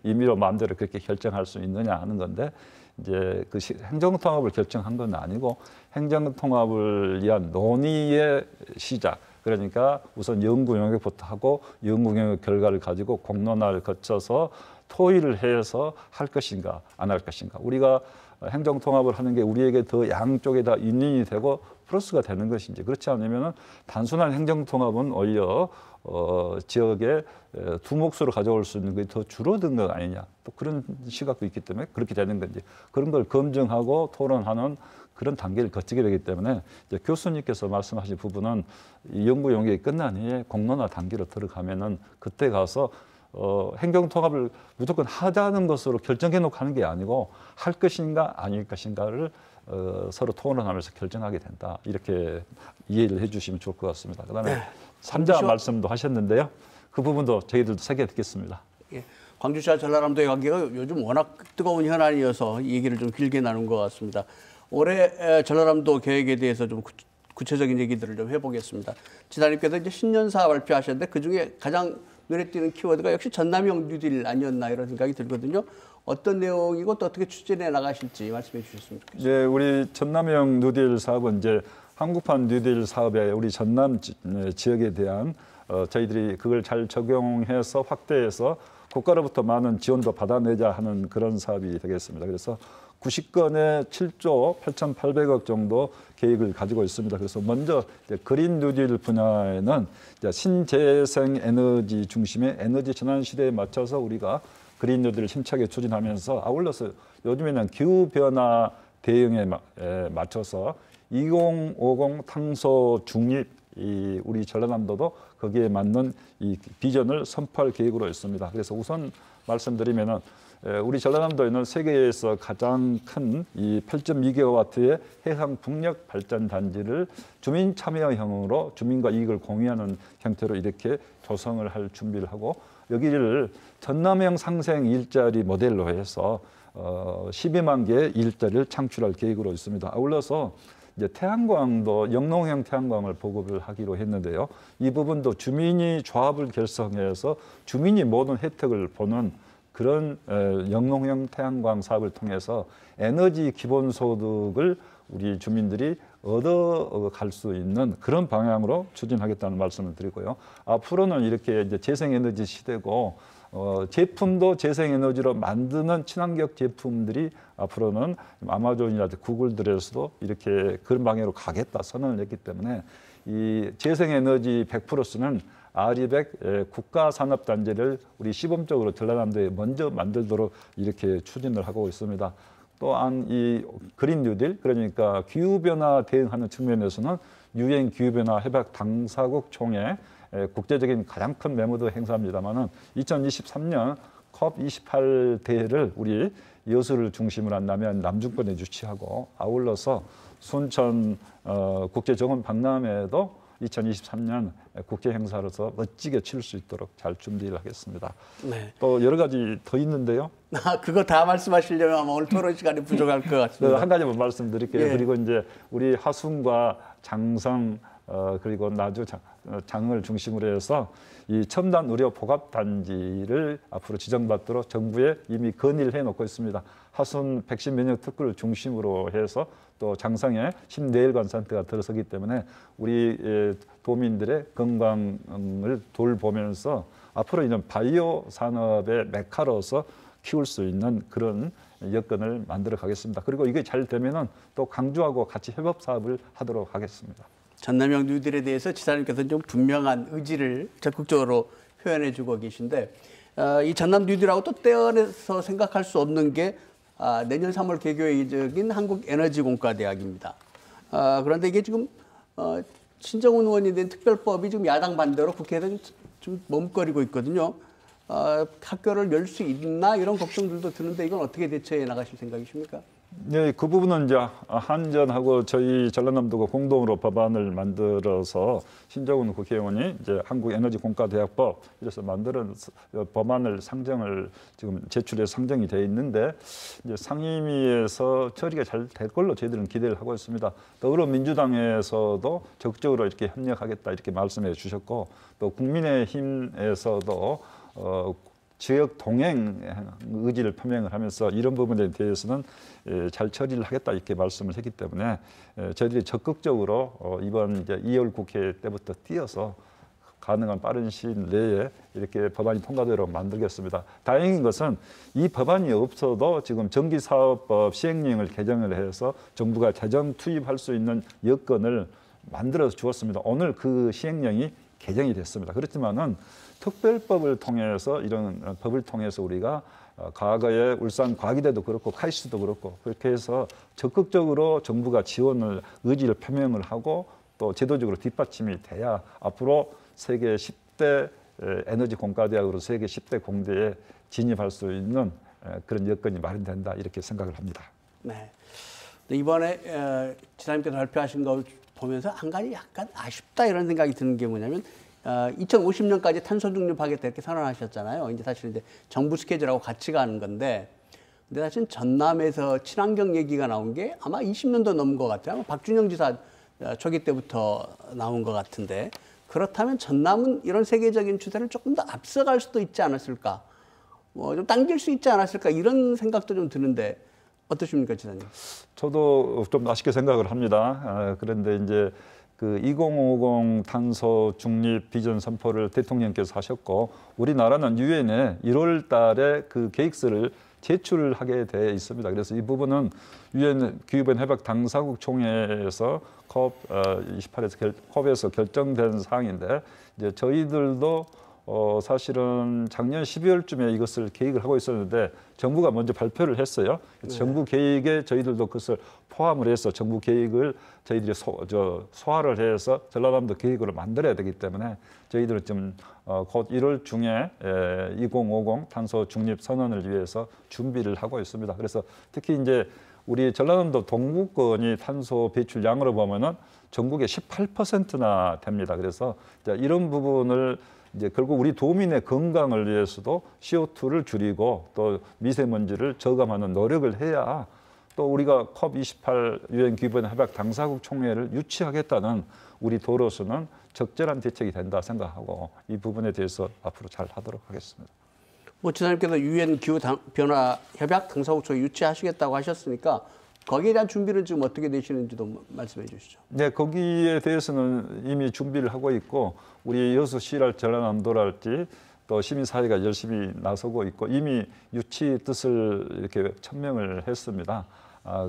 임의로 마음대로 그렇게 결정할 수 있느냐 하는 건데 이제 그 행정통합을 결정한 건 아니고 행정통합을 위한 논의의 시작. 그러니까 우선 연구 영역부터 하고 연구 영역 결과를 가지고 공론화를 거쳐서 토의를 해서 할 것인가 안 할 것인가. 우리가 행정통합을 하는 게 우리에게 더 양쪽에 다 윈윈이 되고 플러스가 되는 것인지 그렇지 않으면 단순한 행정통합은 오히려 지역에 두 몫으로 가져올 수 있는 게 더 줄어든 것 아니냐. 또 그런 시각도 있기 때문에 그렇게 되는 건지 그런 걸 검증하고 토론하는 그런 단계를 거치게 되기 때문에 이제 교수님께서 말씀하신 부분은 이 연구 용역이 끝난 후에 공론화 단계로 들어가면은 그때 가서 행정통합을 무조건 하자는 것으로 결정해 놓고 하는 게 아니고 할 것인가 아닐 것인가를 서로 토론하면서 결정하게 된다. 이렇게 이해를 해 주시면 좋을 것 같습니다. 그다음에 삼자 말씀도 하셨는데요. 그 부분도 저희들도 새겨 듣겠습니다. 예, 광주시와 전라남도의 관계가 요즘 워낙 뜨거운 현안이어서 이 얘기를 좀 길게 나눈 것 같습니다. 올해 전라남도 계획에 대해서 좀 구체적인 얘기들을 좀 해보겠습니다. 지사님께서 이제 신년사 발표하셨는데 그중에 가장 눈에 띄는 키워드가 역시 전남형 뉴딜 아니었나 이런 생각이 들거든요. 어떤 내용이고 또 어떻게 추진해 나가실지 말씀해 주셨으면 좋겠습니다. 네, 우리 전남형 뉴딜 사업은 이제 한국판 뉴딜 사업에 우리 전남 지역에 대한 저희들이 그걸 잘 적용해서 확대해서 국가로부터 많은 지원도 받아내자 하는 그런 사업이 되겠습니다. 그래서 90건에 7조 8,800억 정도 계획을 가지고 있습니다. 그래서 먼저 이제 그린 뉴딜 분야에는 이제 신재생 에너지 중심의 에너지 전환 시대에 맞춰서 우리가 그린 뉴딜을 힘차게 추진하면서 아울러서 요즘에는 기후 변화 대응에 맞춰서 2050 탄소 중립 우리 전라남도도 거기에 맞는 이 비전을 선포할 계획으로 있습니다. 그래서 우선 말씀드리면은 우리 전라남도에는 세계에서 가장 큰 이 8.2기가와트의 해상 풍력 발전 단지를 주민 참여형으로 주민과 이익을 공유하는 형태로 이렇게 조성을 할 준비를 하고 여기를 전남형 상생 일자리 모델로 해서 12만 개의 일자리를 창출할 계획으로 있습니다. 아울러서 이제 태양광도 영농형 태양광을 보급을 하기로 했는데요. 이 부분도 주민이 조합을 결성해서 주민이 모든 혜택을 보는 그런 영농형 태양광 사업을 통해서 에너지 기본소득을 우리 주민들이 얻어갈 수 있는 그런 방향으로 추진하겠다는 말씀을 드리고요. 앞으로는 이렇게 이제 재생에너지 시대고 제품도 재생에너지로 만드는 친환경 제품들이 앞으로는 아마존이라든지 구글들에서도 이렇게 그런 방향으로 가겠다 선언을 했기 때문에 이 재생에너지 100%는 아리백 국가산업단지를 우리 시범적으로 전라남도에 먼저 만들도록 이렇게 추진을 하고 있습니다. 또한 이 그린 뉴딜 그러니까 기후변화 대응하는 측면에서는 유엔 기후변화 협약 당사국 총회 국제적인 가장 큰 메모도 행사입니다만은 2023년 COP28 대회를 우리 여수를 중심으로 한 남중권에 주최하고 아울러서 순천 국제정원 박람회도 2023년 국제 행사로서 멋지게 치를 수 있도록 잘 준비를 하겠습니다. 네. 또 여러 가지 더 있는데요. 그거 다 말씀하시려면 아마 오늘 토론 시간이 부족할 것 같습니다. 한 가지만 말씀드릴게요. 예. 그리고 이제 우리 하순과 장성 그리고 나주 장을 중심으로 해서 이 첨단 의료 복합 단지를 앞으로 지정받도록 정부에 이미 건의를 해놓고 있습니다. 하순 백신 면역 특구를 중심으로 해서 또 장성에 심내혈관 센터가 들어서기 때문에 우리 도민들의 건강을 돌보면서 앞으로 이런 바이오 산업의 메카로서 키울 수 있는 그런 여건을 만들어 가겠습니다. 그리고 이게 잘 되면은 또 광주하고 같이 협업 사업을 하도록 하겠습니다. 전남형 뉴딜에 대해서 지사님께서 좀 분명한 의지를 적극적으로 표현해주고 계신데 이 전남 뉴딜하고 또 떼어내서 생각할 수 없는 게 내년 3월 개교 예정인 한국에너지공과대학입니다. 그런데 이게 지금 신정훈 의원이 낸 특별법이 지금 야당 반대로 국회에서 좀 머뭇거리고 있거든요. 학교를 열 수 있나 이런 걱정들도 드는데 이건 어떻게 대처해 나가실 생각이십니까? 네, 그 부분은 이제 한전하고 저희 전라남도가 공동으로 법안을 만들어서 신정훈 국회의원이 이제 한국에너지공과대학법 이래서 만드는 법안을 상정을 지금 제출해 상정이 돼 있는데 이제 상임위에서 처리가 잘 될 걸로 저희들은 기대를 하고 있습니다. 더불어민주당에서도 적극적으로 이렇게 협력하겠다 이렇게 말씀해 주셨고 또 국민의힘에서도 지역 동행 의지를 표명을 하면서 이런 부분에 대해서는 잘 처리를 하겠다 이렇게 말씀을 했기 때문에 저희들이 적극적으로 이번 이제 2월 국회 때부터 뛰어서 가능한 빠른 시일 내에 이렇게 법안이 통과되도록 만들겠습니다. 다행인 것은 이 법안이 없어도 지금 전기사업법 시행령을 개정을 해서 정부가 재정 투입할 수 있는 여건을 만들어 주었습니다. 오늘 그 시행령이 개정이 됐습니다. 그렇지만은 특별법을 통해서 이런 법을 통해서 우리가 과거에 울산 과기대도 그렇고 카이스트도 그렇고 그렇게 해서 적극적으로 정부가 지원을 의지를 표명을 하고 또 제도적으로 뒷받침이 돼야 앞으로 세계 10대 에너지 공과대학으로 세계 10대 공대에 진입할 수 있는 그런 여건이 마련된다 이렇게 생각을 합니다. 네. 이번에 지사님께서 발표하신 걸 보면서 한 가지 약간 아쉽다 이런 생각이 드는 게 뭐냐면 2050년까지 탄소 중립하겠다 이렇게 선언하셨잖아요. 이제 사실 이제 정부 스케줄하고 같이 가는 건데, 근데 사실 전남에서 친환경 얘기가 나온 게 아마 20년도 넘은 것 같아요. 아마 박준영 지사 초기 때부터 나온 것 같은데, 그렇다면 전남은 이런 세계적인 추세를 조금 더 앞서갈 수도 있지 않았을까, 뭐 좀 당길 수 있지 않았을까 이런 생각도 좀 드는데 어떠십니까, 지사님? 저도 좀 아쉽게 생각을 합니다. 그런데 이제 그 2050 탄소 중립 비전 선포를 대통령께서 하셨고 우리나라는 유엔에 1월 달에 그 계획서를 제출하게 돼 있습니다. 그래서 이 부분은 유엔 기후변 협약 당사국 총회에서 컵에서 결정된 사항인데 이제 저희들도 사실은 작년 12월쯤에 이것을 계획을 하고 있었는데 정부가 먼저 발표를 했어요. 그래서 정부 계획에 저희들도 그것을 포함을 해서 정부 계획을 저희들이 소화를 해서 전라남도 계획으로 만들어야 되기 때문에 저희들은 좀 곧 1월 중에 2050 탄소 중립 선언을 위해서 준비를 하고 있습니다. 그래서 특히 이제 우리 전라남도 동부권이 탄소 배출량으로 보면은 전국의 18%나 됩니다. 그래서 이런 부분을 이제 결국 우리 도민의 건강을 위해서도 CO2를 줄이고 또 미세먼지를 저감하는 노력을 해야 또 우리가 COP28 유엔 기후변화 협약 당사국 총회를 유치하겠다는 우리 도로서는 적절한 대책이 된다 생각하고 이 부분에 대해서 앞으로 잘 하도록 하겠습니다. 뭐 지사님께서 유엔 기후변화 협약 당사국 총회 유치하시겠다고 하셨으니까 거기에 대한 준비는 지금 어떻게 되시는지도 말씀해 주시죠. 네, 거기에 대해서는 이미 준비를 하고 있고 우리 여수 시랄 전라남도랄지 또 시민사회가 열심히 나서고 있고 이미 유치 뜻을 이렇게 천명을 했습니다.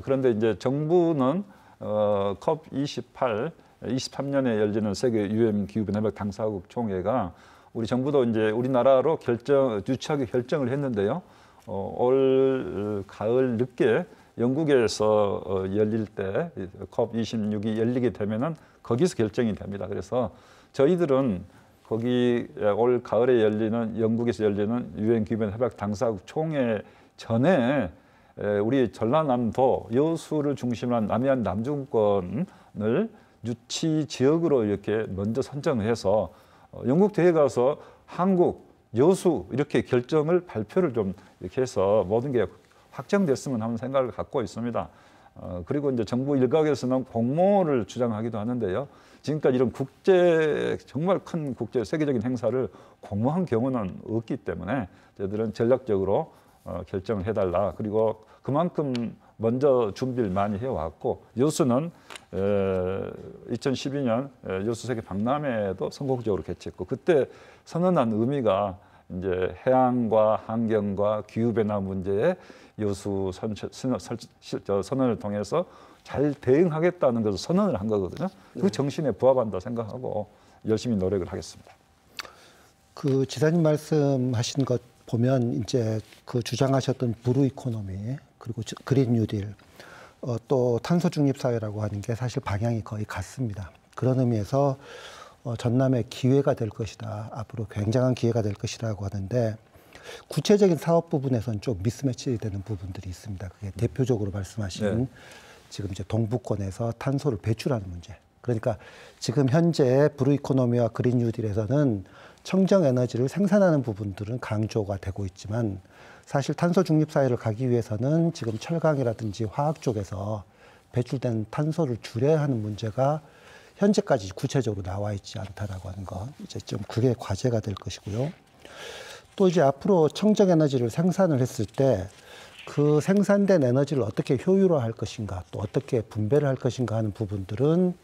그런데 이제 정부는 COP28 23년에 열리는 세계 유엔 기후변화 협약 당사국 총회가 우리 정부도 이제 우리나라로 유치하기 결정을 했는데요. 올 가을 늦게 영국에서 열릴 때 COP26이 열리게 되면은 거기서 결정이 됩니다. 그래서 저희들은 거기 올 가을에 열리는 영국에서 열리는 유엔 기후변화 협약 당사국 총회 전에 우리 전라남도 여수를 중심으로 한 남해안 남중권을 유치 지역으로 이렇게 먼저 선정을 해서 영국 대회 가서 한국 여수 이렇게 결정을 발표를 좀 이렇게 해서 모든 게 확정됐으면 하는 생각을 갖고 있습니다. 그리고 이제 정부 일각에서는 공모를 주장하기도 하는데요. 지금까지 이런 정말 큰 국제 세계적인 행사를 공모한 경우는 없기 때문에 저희들은 전략적으로 결정을 해달라. 그리고 그만큼 먼저 준비를 많이 해왔고, 여수는 2012년 여수 세계 박람회도 성공적으로 개최했고, 그때 선언한 의미가 이제 해양과 환경과 기후 변화 문제에 여수 선언을 통해서 잘 대응하겠다는 것을 선언을 한 거거든요. 그 정신에 부합한다 생각하고 열심히 노력을 하겠습니다. 그 지사님 말씀하신 것 보면 이제 그 주장하셨던 브루 이코노미 그리고 그린 뉴딜 또 탄소 중립 사회라고 하는 게 사실 방향이 거의 같습니다. 그런 의미에서 전남의 기회가 될 것이다. 앞으로 굉장한 기회가 될 것이라고 하는데 구체적인 사업 부분에서는 좀 미스매치 되는 부분들이 있습니다. 그게 대표적으로 말씀하신 지금 이제 동부권에서 탄소를 배출하는 문제. 그러니까 지금 현재 브루 이코노미와 그린 뉴딜에서는 청정 에너지를 생산하는 부분들은 강조가 되고 있지만 사실 탄소 중립 사회를 가기 위해서는 지금 철강이라든지 화학 쪽에서 배출된 탄소를 줄여야 하는 문제가 현재까지 구체적으로 나와 있지 않다라고 하는 것. 이제 좀 그게 과제가 될 것이고요. 또 이제 앞으로 청정 에너지를 생산을 했을 때 그 생산된 에너지를 어떻게 효율화할 것인가, 또 어떻게 분배를 할 것인가 하는 부분들은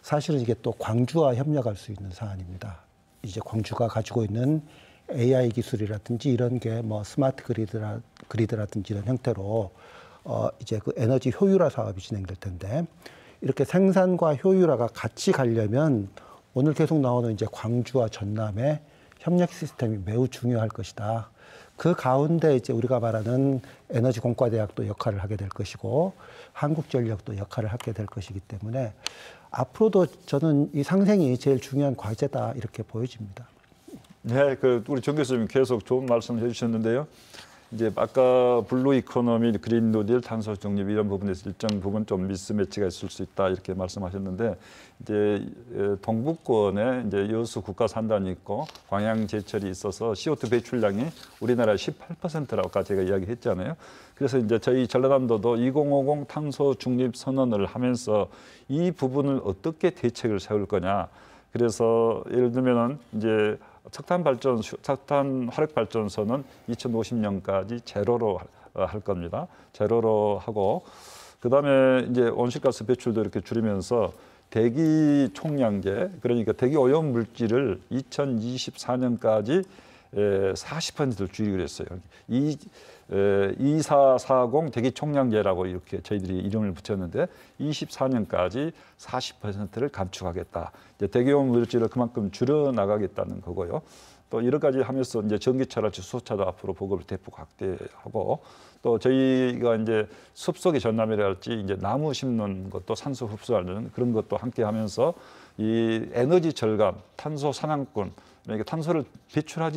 사실은 이게 또 광주와 협력할 수 있는 사안입니다. 이제 광주가 가지고 있는 AI 기술이라든지 이런 게 뭐 스마트 그리드라든지 이런 형태로 이제 그 에너지 효율화 사업이 진행될 텐데 이렇게 생산과 효율화가 같이 가려면 오늘 계속 나오는 이제 광주와 전남의 협력 시스템이 매우 중요할 것이다. 그 가운데 이제 우리가 말하는 에너지 공과대학도 역할을 하게 될 것이고 한국전력도 역할을 하게 될 것이기 때문에 앞으로도 저는 이 상생이 제일 중요한 과제다 이렇게 보여집니다. 네, 우리 정 교수님 계속 좋은 말씀을 해주셨는데요. 이제 아까 블루 이코노미, 그린 뉴딜, 탄소 중립 이런 부분에서 일정 부분 좀 미스매치가 있을 수 있다 이렇게 말씀하셨는데 이제 동부권에 이제 여수 국가산단이 있고 광양 제철이 있어서 CO2 배출량이 우리나라 18%라고 아까 제가 이야기했잖아요. 그래서 이제 저희 전라남도도 2050 탄소 중립 선언을 하면서 이 부분을 어떻게 대책을 세울 거냐. 그래서 예를 들면은 이제 석탄 화력 발전소는 2050년까지 제로로 할 겁니다. 제로로 하고 그다음에 이제 온실가스 배출도 이렇게 줄이면서 대기 총량계 그러니까 대기 오염 물질을 2024년까지 40%를 줄이기로 했어요. 2440 대기 총량제라고 이렇게 저희들이 이름을 붙였는데 24년까지 40%를 감축하겠다. 이제 대기 오염 물질을 그만큼 줄여 나가겠다는 거고요. 또 여러 가지 하면서 이제 전기차랄지 수소차도 앞으로 보급을 대폭 확대하고 또 저희가 이제 숲속의 전남이랄지 이제 나무 심는 것도 산소 흡수하는 그런 것도 함께 하면서 이 에너지 절감, 탄소 산악권 그러니까 탄소를 배출할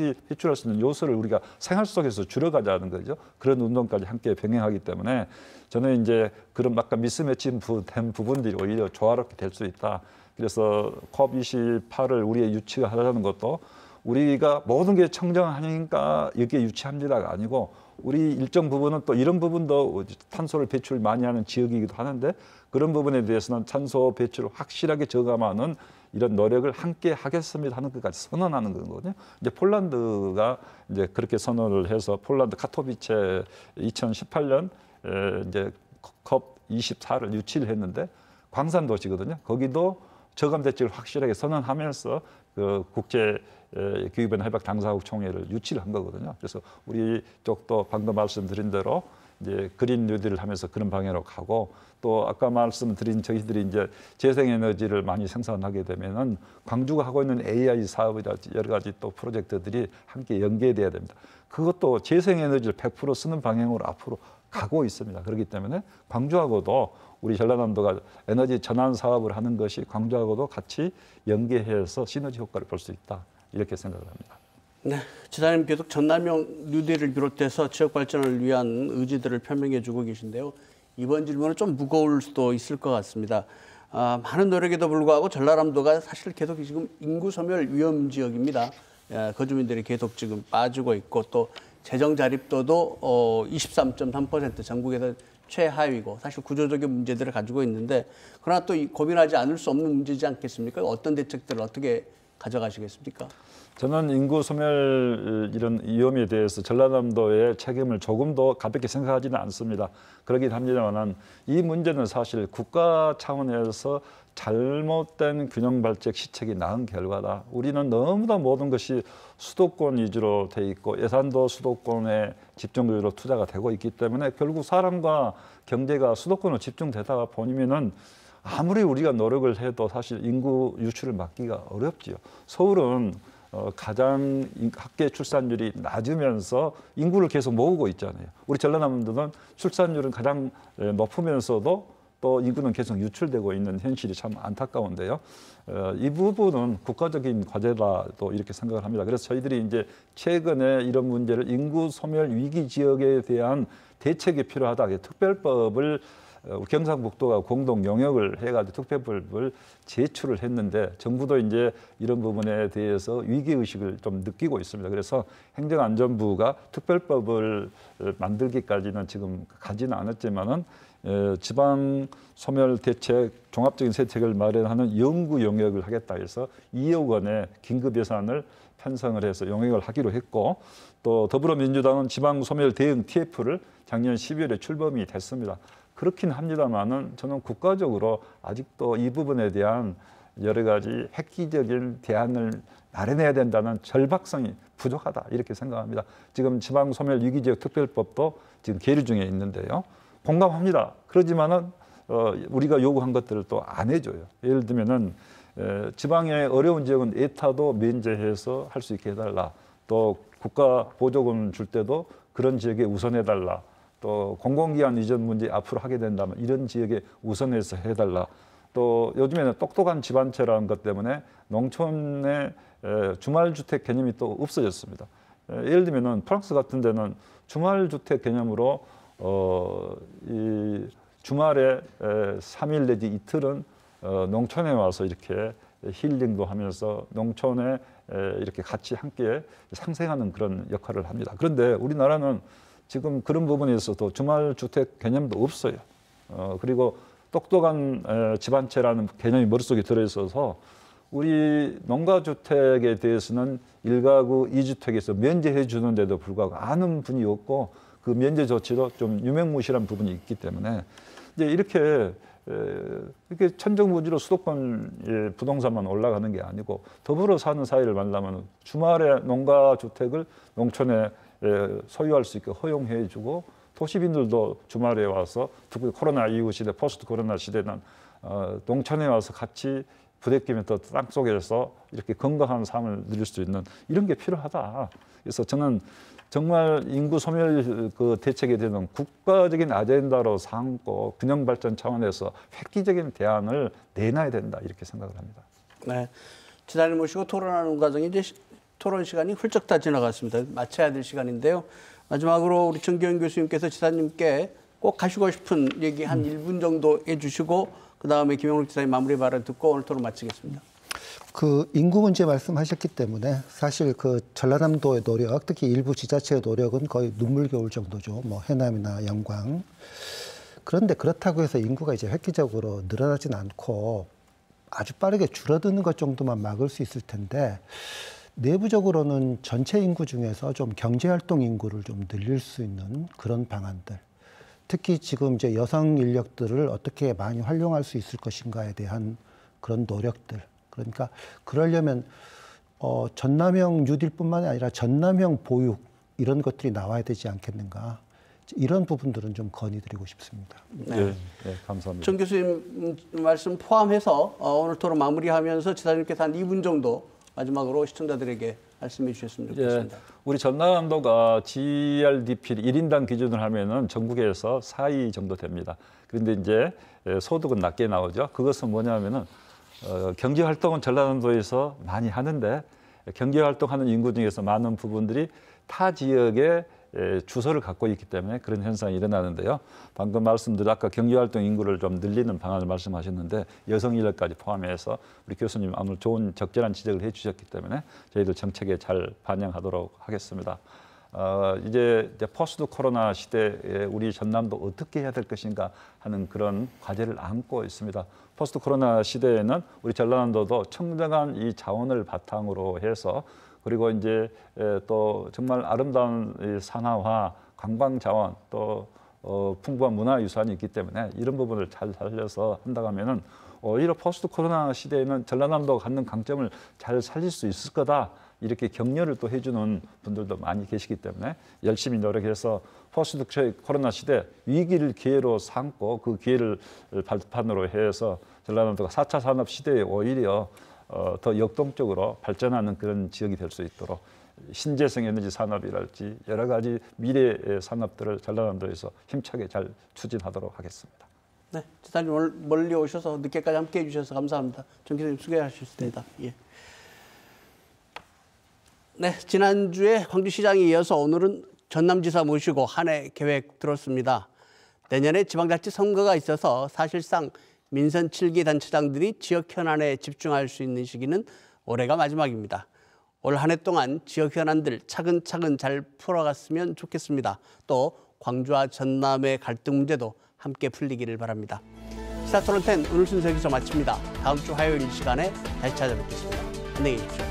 수 있는 요소를 우리가 생활 속에서 줄여가자는 거죠. 그런 운동까지 함께 병행하기 때문에 저는 이제 그런 약간 미스매치 된 부분들이 오히려 조화롭게 될 수 있다. 그래서 COP28을 우리의 유치가 하자는 것도 우리가 모든 게 청정하니까 이게 유치합니다가 아니고 우리 일정 부분은 또 이런 부분도 탄소를 배출 많이 하는 지역이기도 하는데 그런 부분에 대해서는 탄소 배출을 확실하게 저감하는 이런 노력을 함께 하겠습니다 하는 것까지 선언하는 거거든요. 이제 폴란드가 이제 그렇게 선언을 해서 폴란드 카토비체 2018년 이제 COP24를 유치를 했는데 광산 도시거든요. 거기도 저감 대책을 확실하게 선언하면서 그 국제 기후변화 협약 당사국 총회를 유치를 한 거거든요. 그래서 우리 쪽도 방금 말씀드린 대로 이제 그린 뉴딜을 하면서 그런 방향으로 가고 또 아까 말씀드린 저희들이 이제 재생에너지를 많이 생산하게 되면은 광주가 하고 있는 AI 사업이라든지 여러 가지 또 프로젝트들이 함께 연계돼야 됩니다. 그것도 재생에너지를 100% 쓰는 방향으로 앞으로 가고 있습니다. 그렇기 때문에 광주하고도 우리 전라남도가 에너지 전환 사업을 하는 것이 광주하고도 같이 연계해서 시너지 효과를 볼 수 있다. 이렇게 생각을 합니다. 네, 지사님 계속 전남형 뉴딜을 비롯해서 지역 발전을 위한 의지들을 표명해 주고 계신데요. 이번 질문은 좀 무거울 수도 있을 것 같습니다. 많은 노력에도 불구하고 전라남도가 사실 계속 지금 인구 소멸 위험 지역입니다. 거주민들이 계속 지금 빠지고 있고 또 재정 자립도도 23.3% 전국에서 최하위고 사실 구조적인 문제들을 가지고 있는데 그러나 또 고민하지 않을 수 없는 문제지 않겠습니까? 어떤 대책들을 어떻게 가져가시겠습니까? 저는 인구 소멸 이런 위험에 대해서 전라남도의 책임을 조금도 가볍게 생각하지는 않습니다. 그러긴 합니다만 이 문제는 사실 국가 차원에서 잘못된 균형 발적 시책이 낳은 결과다. 우리는 너무나 모든 것이 수도권 위주로 돼 있고 예산도 수도권에 집중적으로 투자가 되고 있기 때문에 결국 사람과 경제가 수도권으로 집중되다 보면은 아무리 우리가 노력을 해도 사실 인구 유출을 막기가 어렵지요. 서울은 가장 학계 출산율이 낮으면서 인구를 계속 모으고 있잖아요. 우리 전라남도는 출산율은 가장 높으면서도 또 인구는 계속 유출되고 있는 현실이 참 안타까운데요. 이 부분은 국가적인 과제다 또 이렇게 생각을 합니다. 그래서 저희들이 이제 최근에 이런 문제를 인구 소멸 위기 지역에 대한 대책이 필요하다. 특별법을 경상북도가 공동 용역을 해가지고 특별법을 제출을 했는데 정부도 이제 이런 부분에 대해서 위기 의식을 좀 느끼고 있습니다. 그래서 행정안전부가 특별법을 만들기까지는 지금 가지는 않았지만은 지방 소멸 대책 종합적인 대책을 마련하는 연구 용역을 하겠다 해서 2억 원의 긴급 예산을 편성을 해서 용역을 하기로 했고 또 더불어민주당은 지방 소멸 대응 TF를 작년 12월에 출범이 됐습니다. 그렇긴 합니다만은 저는 국가적으로 아직도 이 부분에 대한 여러 가지 획기적인 대안을 마련해야 된다는 절박성이 부족하다 이렇게 생각합니다. 지금 지방소멸 위기지역 특별법도 지금 계류 중에 있는데요. 공감합니다. 그러지만은 우리가 요구한 것들을 또 안 해줘요. 예를 들면은 지방의 어려운 지역은 에타도 면제해서 할 수 있게 해달라. 또 국가 보조금 줄 때도 그런 지역에 우선해달라. 또 공공기관 이전 문제 앞으로 하게 된다면 이런 지역에 우선해서 해달라. 또 요즘에는 똑똑한 집안채라는 것 때문에 농촌의 주말주택 개념이 또 없어졌습니다. 예를 들면은 프랑스 같은 데는 주말주택 개념으로 이 주말에 3일 내지 이틀은 농촌에 와서 이렇게 힐링도 하면서 농촌에 이렇게 같이 함께 상생하는 그런 역할을 합니다. 그런데 우리나라는 지금 그런 부분에 있어서도 주말주택 개념도 없어요. 그리고 똑똑한 집안채라는 개념이 머릿속에 들어있어서 우리 농가주택에 대해서는 1가구 2주택에서 면제해 주는데도 불구하고 아는 분이 없고 그 면제 조치도 좀 유명무실한 부분이 있기 때문에 이제 이렇게 천정부지로 수도권 부동산만 올라가는 게 아니고 더불어 사는 사회를 만나면 주말에 농가주택을 농촌에 소유할 수 있게 허용해주고 도시민들도 주말에 와서 특히 코로나 이후 시대, 포스트 코로나 시대는 농촌에 와서 같이 부대끼면서 땅속에서 이렇게 건강한 삶을 누릴 수 있는 이런 게 필요하다. 그래서 저는 정말 인구 소멸 그 대책에 대한 국가적인 아젠다로 삼고 균형 발전 차원에서 획기적인 대안을 내놔야 된다 이렇게 생각을 합니다. 네, 지사님 모시고 토론하는 과정이 이제 토론 시간이 훌쩍 다 지나갔습니다. 마쳐야 될 시간인데요. 마지막으로 우리 정기현 교수님께서 지사님께 꼭 하시고 싶은 얘기 한 1분 정도 해주시고 그다음에 김영록 지사님 마무리 발언 듣고 오늘 토론 마치겠습니다. 그 인구 문제 말씀하셨기 때문에 사실 그 전라남도의 노력, 특히 일부 지자체의 노력은 거의 눈물겨울 정도죠. 뭐 해남이나 영광. 그런데 그렇다고 해서 인구가 이제 획기적으로 늘어나진 않고 아주 빠르게 줄어드는 것 정도만 막을 수 있을 텐데 내부적으로는 전체 인구 중에서 좀 경제활동 인구를 좀 늘릴 수 있는 그런 방안들. 특히 지금 이제 여성 인력들을 어떻게 많이 활용할 수 있을 것인가에 대한 그런 노력들. 그러니까 그러려면 전남형 뉴딜뿐만 아니라 전남형 보육 이런 것들이 나와야 되지 않겠는가. 이런 부분들은 좀 건의드리고 싶습니다. 네, 네 감사합니다. 정 교수님 말씀 포함해서 오늘 토론 마무리하면서 지사님께서 한 2분 정도 마지막으로 시청자들에게 말씀해 주셨으면 좋겠습니다. 우리 전라남도가 GRDP를 1인당 기준으로 하면은 전국에서 4위 정도 됩니다. 그런데 이제 소득은 낮게 나오죠. 그것은 뭐냐면은 경제 활동은 전라남도에서 많이 하는데 경제 활동하는 인구 중에서 많은 부분들이 타 지역에 주소를 갖고 있기 때문에 그런 현상이 일어나는데요. 방금 말씀드린 아까 경제활동 인구를 좀 늘리는 방안을 말씀하셨는데 여성 인력까지 포함해서 우리 교수님 오늘 좋은 적절한 지적을 해주셨기 때문에 저희들 정책에 잘 반영하도록 하겠습니다. 이제 포스트 코로나 시대에 우리 전남도 어떻게 해야 될 것인가 하는 그런 과제를 안고 있습니다. 포스트 코로나 시대에는 우리 전라남도도 청정한 이 자원을 바탕으로 해서 그리고 이제 또 정말 아름다운 산화와 관광 자원 또 풍부한 문화유산이 있기 때문에 이런 부분을 잘 살려서 한다고 하면은 오히려 포스트 코로나 시대에는 전라남도가 갖는 강점을 잘 살릴 수 있을 거다. 이렇게 격려를 또 해주는 분들도 많이 계시기 때문에 열심히 노력해서 포스트 코로나 시대 위기를 기회로 삼고 그 기회를 발판으로 해서 전라남도가 4차 산업 시대에 오히려 더 역동적으로 발전하는 그런 지역이 될 수 있도록 신재생 에너지 산업이랄지 여러 가지 미래의 산업들을 전라남도에서 힘차게 잘 추진하도록 하겠습니다. 네, 지사님 오늘 멀리 오셔서 늦게까지 함께해 주셔서 감사합니다. 정 기자님 수고하셨습니다. 예. 네, 지난주에 광주시장에 이어서 오늘은 전남지사 모시고 한 해 계획 들었습니다. 내년에 지방자치 선거가 있어서 사실상 민선 7기 단체장들이 지역 현안에 집중할 수 있는 시기는 올해가 마지막입니다. 올 한 해 동안 지역 현안들 차근차근 잘 풀어갔으면 좋겠습니다. 또 광주와 전남의 갈등 문제도 함께 풀리기를 바랍니다. 시사토론10 오늘 순서 여기서 마칩니다. 다음 주 화요일 이 시간에 다시 찾아뵙겠습니다. 안녕히 계십시오.